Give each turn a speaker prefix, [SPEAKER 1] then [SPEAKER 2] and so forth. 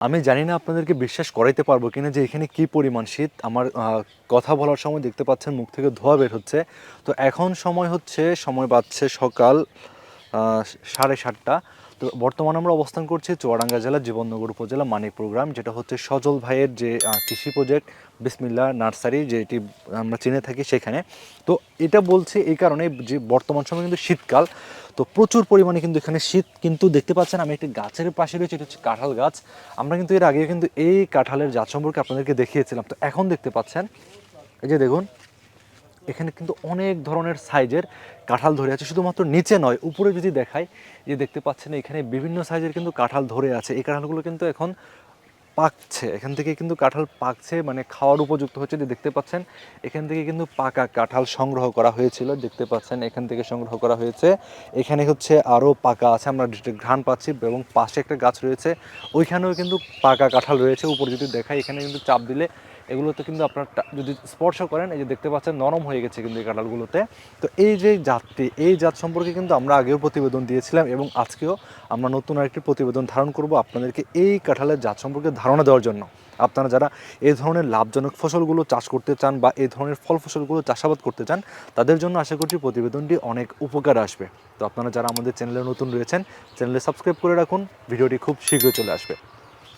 [SPEAKER 1] আমি জানি না আপনাদেরকে বিশ্বাস করাইতে পারবো কিনা যে এখানে কি পরিমাণ শীত। আমার কথা বলার সময় দেখতে পাচ্ছেন মুখ থেকে ধোঁয়া বের হচ্ছে। তো এখন সময় বাজছে সকাল 7:30। তো বর্তমানে আমরা অবস্থান করছি চুয়াডাঙ্গা জেলার জীবননগর উপজেলা মানিকপুর গ্রাম, যেটা হচ্ছে সজল ভাইয়ের যে কৃষি প্রজেক্ট বিসমিল্লাহ নার্সারি, যেটি আমরা চিনে থাকি সেখানে। তো এটা বলছি এই কারণে যে বর্তমান সময় কিন্তু শীতকাল, তো প্রচুর পরিমাণে কিন্তু এখানে শীত কিন্তু দেখতে পাচ্ছেন। আমি একটি গাছের পাশে রয়েছে, এটা হচ্ছে কাঁঠাল গাছ। আমরা কিন্তু এর আগে কিন্তু এই কাঁঠালের জাত সম্পর্কে আপনাদেরকে দেখিয়েছিলাম। তো এখন দেখতে পাচ্ছেন, এই যে দেখুন, এখানে কিন্তু অনেক ধরনের সাইজের কাঁঠাল ধরে আছে। শুধুমাত্র নিচে নয়, উপরে যদি দেখাই, যে দেখতে পাচ্ছেন এখানে বিভিন্ন সাইজের কিন্তু কাঁঠাল ধরে আছে। এই কাঁঠালগুলো কিন্তু এখন পাকছে, এখান থেকে কিন্তু কাঁঠাল পাকছে, মানে খাওয়ার উপযুক্ত হচ্ছে। যে দেখতে পাচ্ছেন এখান থেকে কিন্তু পাকা কাঁঠাল সংগ্রহ করা হয়েছিল, দেখতে পাচ্ছেন এখান থেকে সংগ্রহ করা হয়েছে। এখানে হচ্ছে আরও পাকা আছে, আমরা ঘ্রাণ পাচ্ছি, এবং পাশে একটা গাছ রয়েছে, ওইখানেও কিন্তু পাকা কাঁঠাল রয়েছে। উপরে যদি দেখাই, এখানে কিন্তু চাপ দিলে এগুলোতে কিন্তু আপনার যদি স্পর্শ করেন, এই যে দেখতে পাচ্ছেন নরম হয়ে গেছে কিন্তু এই কাঁঠালগুলোতে। তো এই যে জাতটি, এই জাত সম্পর্কে কিন্তু আমরা আগেও প্রতিবেদন দিয়েছিলাম, এবং আজকেও আমরা নতুন আরেকটি প্রতিবেদন ধারণ করব আপনাদেরকে এই কাঁঠালের জাত সম্পর্কে ধারণা দেওয়ার জন্য। আপনারা যারা এই ধরনের লাভজনক ফসলগুলো চাষ করতে চান বা এই ধরনের ফল ফসলগুলো চাষাবাদ করতে চান, তাদের জন্য আশা করছি প্রতিবেদনটি অনেক উপকার আসবে। তো আপনারা যারা আমাদের চ্যানেলে নতুন রয়েছেন, চ্যানেলে সাবস্ক্রাইব করে রাখুন, ভিডিওটি খুব শীঘ্রই চলে আসবে।